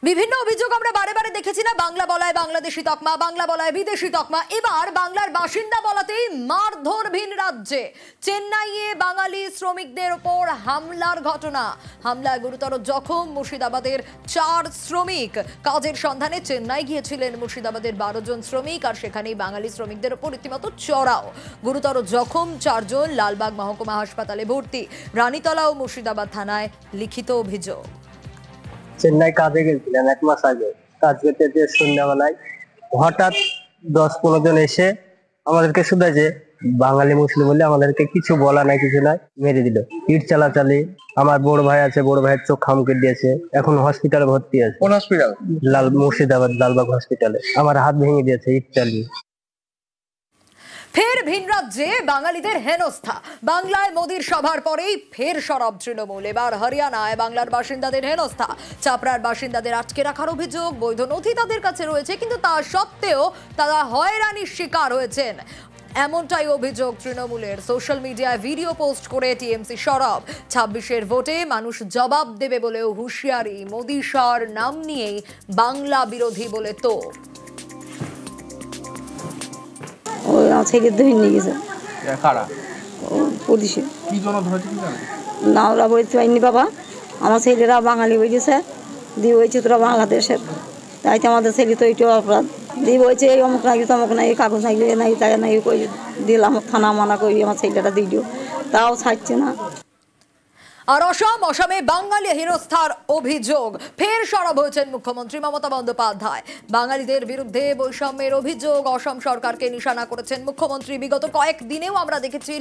বিভিন্ন অভিযোগ আমরা বারে বারে দেখেছি না, বাংলা বলায় বাংলাদেশি তকমা, বাংলা বলায় বিদেশি তকমা। এবার বাংলার বাসিন্দা বলাতেই মারধর ভিন রাজ্যে। চেন্নাইয়ে বাঙালি শ্রমিকদের ওপর হামলার ঘটনা, হামলায় গুরুতর জখম মুর্শিদাবাদের 4 শ্রমিক। কাজের সন্ধানে চেন্নাই গিয়েছিলেন মুর্শিদাবাদের 12 জন শ্রমিক, আর সেখানেই বাঙালি শ্রমিকদের ওপর রীতিমতো চড়াও। গুরুতর জখম 4 জন, লালবাগ মহকুমা হাসপাতালে ভর্তি। রানীতলা ও মুর্শিদাবাদ থানায় লিখিত অভিযোগ। চেন্নাই কাজে গেছিলাম 1 মাস আগে। কাজ করতে যে সন্ধ্যাবেলায় হঠাৎ 10-15 জন এসে আমাদেরকে শুধাইছে বাঙালি মুসলিম বলে, আমাদেরকে কিছু বলা নাই, কিছু নাই, মেরে দিল। ইট চালাচালি। আমার বড় ভাই আছে, বড় ভাইয়ের চোখ খামকে দিয়েছে, এখন হসপিটালে ভর্তি আছে। কোন হসপিটাল? মুর্শিদাবাদ লালবাগ হসপিটালে। আমার হাত ভেঙে দিয়েছে ইট চালিয়ে। ফের ভিন রাজ্যে বাঙালিদের হেনস্থা। বাংলায় মোদির সভার পরেই ফের সরব তৃণমূল। এবার হরিয়ানায় বাংলার বাসিন্দাদের হেনস্থা। চাপড়ার বাসিন্দাদের আটকে রাখার অভিযোগ। বৈধ নথি তাদের কাছে রয়েছে, কিন্তু তা সত্ত্বেও তারা হয়রানির শিকার হয়েছেন, এমনটাই অভিযোগ তৃণমূলের। সোশ্যাল মিডিয়ায় ভিডিও পোস্ট করে টিএমসি সরব। 26-এর ভোটে মানুষ জবাব দেবে বলেও হুঁশিয়ারি। মোদি সর নাম নিয়েই বাংলা বিরোধী বলে তো। ছেলে ধরে নিয়ে গেছে। কারা? পুলিশে। কি জন্য ধরেছে কি জানেন? না, ওরা বলতে পারিনি বাবা, আমার ছেলেরা বাঙালি হয়ে গেছে, দিয়ে হয়েছে তোরা বাংলাদেশের, তাই তো আমাদের ছেলে তো এইটাও অপরাধ। দিয়ে বলছে এই অমুক নাকি তমুক নাই, কাগজ নাকি নাই, তাই নাই, কই দিলাম, থানা মানা করি আমার ছেলেটা দিল, তাও ছাড়ছে না। আর অসমে বাঙালি হেনস্থার অভিযোগ। ফের সরব হয়েছেন মুখ্যমন্ত্রী মমতা বন্দ্যোপাধ্যায়। বাঙালিদের বিরুদ্ধে বৈষম্যের অভিযোগ। অসম সরকারকে নিশানা করেছেন মুখ্যমন্ত্রী। বিগত কয়েকদিনেও আমরা দেখেছি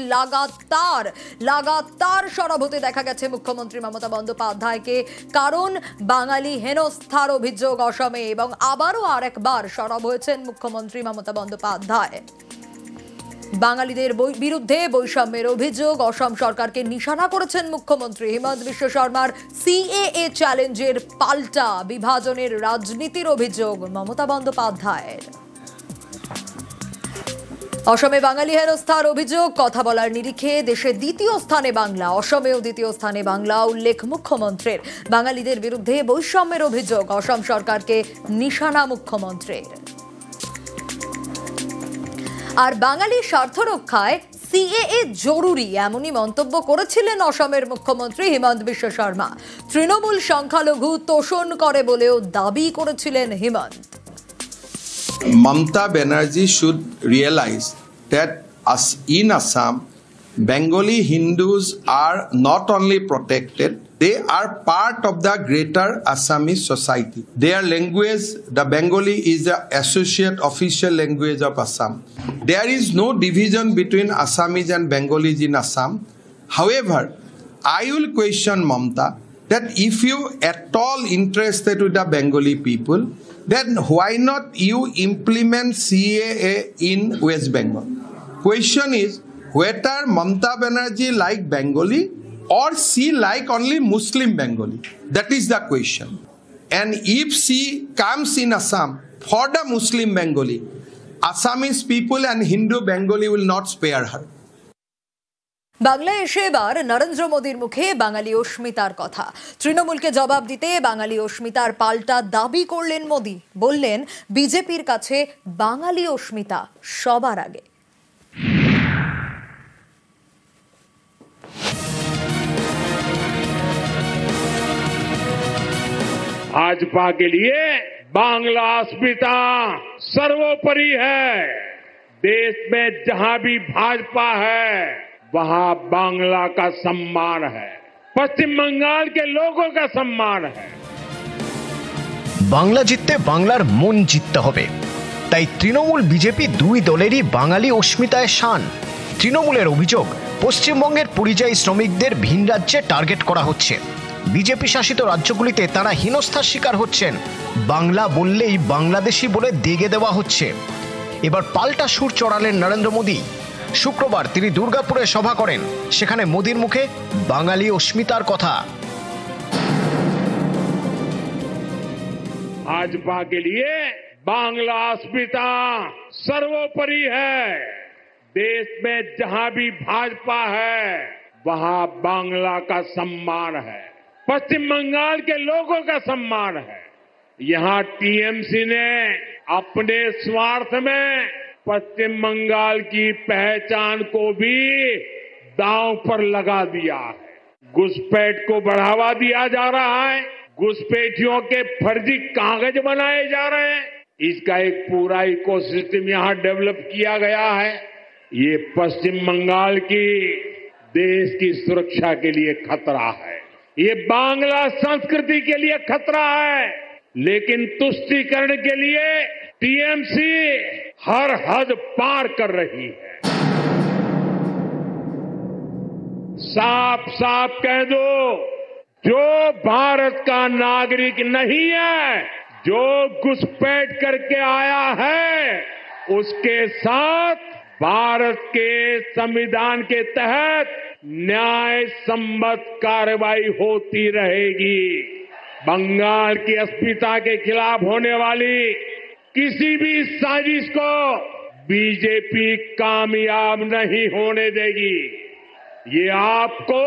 লাগাতার সরব হতে দেখা গেছে মুখ্যমন্ত্রী মমতা বন্দ্যোপাধ্যায়কে, কারণ বাঙালি হেনস্থার অভিযোগ অসমে। এবং আবারও আরেকবার সরব হয়েছেন মুখ্যমন্ত্রী মমতা বন্দ্যোপাধ্যায়। বাঙালিদের বিরুদ্ধে বৈষম্যের অভিযোগ। অসম সরকারকে নিশানা করেছেন মুখ্যমন্ত্রী। হিমন্ত বিশ্ব শর্মার সিএএ চ্যালেঞ্জের পাল্টা বিভাজনের রাজনীতির অভিযোগ মমতা বন্দ্যোপাধ্যায়ের। অসমে বাঙালি হেনস্থার অভিযোগ। কথা বলার নিরিখে দেশে 2য় স্থানে বাংলা, অসমেও 2য় স্থানে বাংলা উল্লেখ মুখ্যমন্ত্রীর। বাঙালিদের বিরুদ্ধে বৈষম্যের অভিযোগ। অসম সরকারকে নিশানা মুখ্যমন্ত্রীর। আর বাঙালি স্বার্থ রক্ষায় সিএএ জরুরি, এমনই মন্তব্য করেছিলেন অসমের মুখ্যমন্ত্রী হিমন্ত বিশ্ব শর্মা। তৃণমূল সংখ্যালঘু তোষণ করে বলেও দাবি করেছিলেন Himanta. Mamata Banerjee should realize that in Assam, Bengali Hindus are not only protected, they are part of the greater Assamese society. Their language, the Bengali, is the associate official language of Assam. There is no division between Assamese and Bengalis in Assam. However, I will question Mamata that if you at all interested with the Bengali people, then why not you implement CAA in West Bengal? Question is whether Mamata Banerjee like Bengali or she like only Muslim Bengali. That is the question. And if she comes in Assam for the Muslim Bengali, Assamese people and Hindu Bengali will not spare her. বাংলায় এসে এবার নরেন্দ্র মোদীর মুখে বাঙালি অস্মিতার কথা। তৃণমূলকে জবাব দিতে বাঙালি অস্মিতার পাল্টা দাবি করলেন মোদী। বললেন বিজেপির কাছে বাঙালি অস্মিতা সবার আগে। भाजपा के लिए बांग्ला अस्मिता सर्वोपरि है। देश में जहां भी भाजपा है वहां बांग्ला का सम्मान है, पश्चिम बंगाल के लोगों का सम्मान है। বাংলা জিততে বাংলার মন জিততে হবে, তাই তৃণমূল বিজেপি 2 দলেরই বাঙালি অস্মিতায় শান। তৃণমূলের অভিযোগ পশ্চিমবঙ্গের পরিযায়ী শ্রমিকদের ভিন রাজ্যে টার্গেট করা হচ্ছে। বিজেপি শাসিত রাজ্যগুলিতে তারা হেনস্থার শিকার হচ্ছেন। বাংলা বললেই বাংলাদেশি বলে দেগে দেওয়া হচ্ছে। এবার পাল্টা সুর চড়ালেন নরেন্দ্র মোদী। শুক্রবার তিনি দুর্গাপুরে সভা করেন, সেখানে মোদীর মুখে বাঙালি অস্মিতার কথা। भाजपा के लिए बांग्ला अस्मिता सर्वोपरि है। देश में जहां भी भाजपा है वहां बांग्ला का सम्मान है, पश्चिम बंगाल के लोगों का सम्मान है। यहाँ टीएमसी ने अपने स्वार्थ में पश्चिम बंगाल की पहचान को भी दांव पर लगा दिया है। घुसपैठ को बढ़ावा दिया जा रहा है, घुसपैठियों के फर्जी कागज बनाए जा रहे हैं। इसका एक पूरा इकोसिस्टम यहाँ डेवलप किया गया है। ये पश्चिम बंगाल की देश की सुरक्षा के लिए खतरा है, ये बांग्ला संस्कृति के लिए खतरा है। लेकिन तुष्टीकरण के लिए टीएमसी हर हद पार कर रही है। साफ साफ कह दो, जो भारत का नागरिक नहीं है, जो घुसपैठ करके आया है, उसके साथ भारत के संविधान के तहत न्याय सम्मत कार्रवाई होती रहेगी। बंगाल की अस्मिता के खिलाफ होने वाली किसी भी साजिश को बीजेपी कामयाब नहीं होने देगी। ये आपको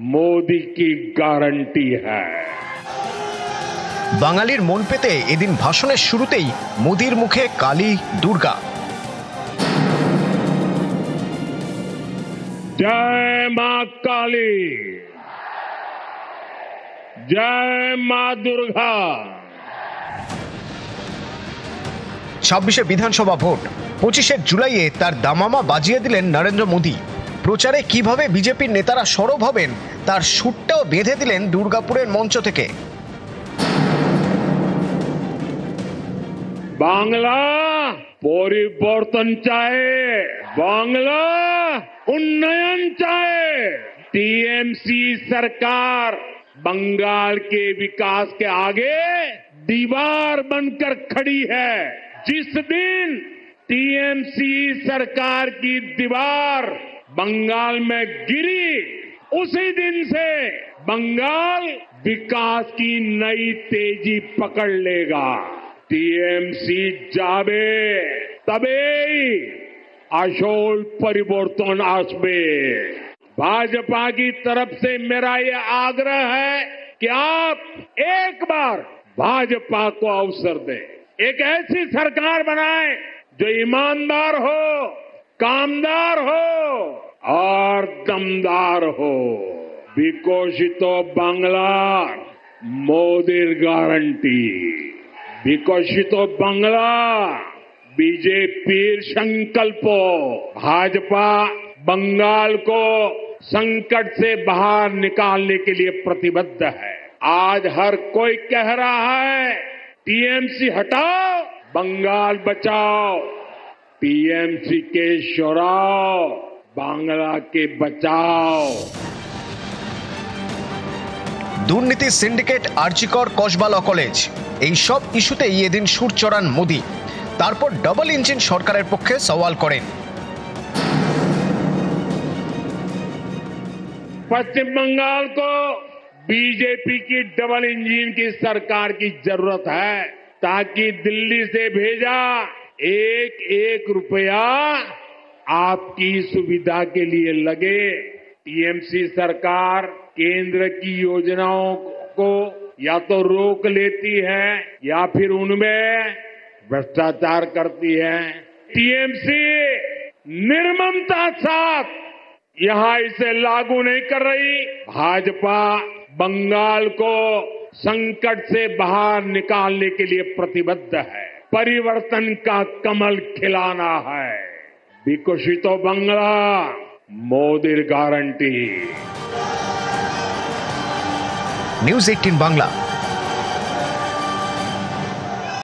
मोदी की गारंटी है। বাঙালির মন পেতে এদিন ভাষণের শুরুতেই মোদির মুখে কালী দুর্গা। जय मां काली, जय मां दुर्गा। 26শে বিধানসভা ভোট, 25শে জুলাইয়ে তার দামামা বাজিয়ে দিলেন নরেন্দ্র মোদী। প্রচারে কিভাবে বিজেপির নেতারা সরব হবেন তার সুরটাও বেঁধে দিলেন দুর্গাপুরের মঞ্চ থেকে। बांग्ला परिवर्तन चाहे, बांग्ला उन्नयन चाहे। टीएमसी सरकार बंगाल के विकास के आगे दीवार बनकर खड़ी है। जिस दिन टीएमसी सरकार की दीवार बंगाल में गिरी, उसी दिन से बंगाल विकास की नई तेजी पकड़ लेगा। टीएमसी जाबे तबे আসল परिवर्तन आसबे। भाजपा की तरफ से मेरा ये आग्रह है कि आप एक बार भाजपा को अवसर दें, एक ऐसी सरकार बनाएं जो ईमानदार हो, कामदार हो और दमदार हो। विकसित बांग्ला मोदीर गारंटी, विकसित बांग्ला बीजेपीर संकल्प। भाजपा बंगाल को संकट से बाहर निकालने के लिए प्रतिबद्ध है। आज हर कोई कह रहा है टीएमसी हटाओ, बंगाल बचाओ। टीएमसी के शोराव, बांग्ला के बचाओ। দুর্নীতি syndicate, RG Kar, Kasba law college, এই সব ইস্যুতেই এদিন সুর চড়ান মোদী। তারপর ডাবল ইঞ্জিন সরকারের পক্ষে সওয়াল করেন। पश्चिम बंगाल को बीजेपी की डबल इंजन की सरकार की जरूरत है, ताकि दिल्ली से भेजा एक एक रुपया आपकी सुविधा के लिए लगे। टीएमसी सरकार केंद्र की योजनाओं को या तो रोक लेती है या फिर उनमें भ्रष्टाचार करती है। टीएमसी निर्ममता साथ यहां इसे लागू नहीं कर रही। भाजपा बंगाल को संकट से बाहर निकालने के लिए प्रतिबद्ध है। परिवर्तन का कमल खिलाना है। विकसित बांग्ला मोदीर गारंटी। নিউজ 18 বাংলা।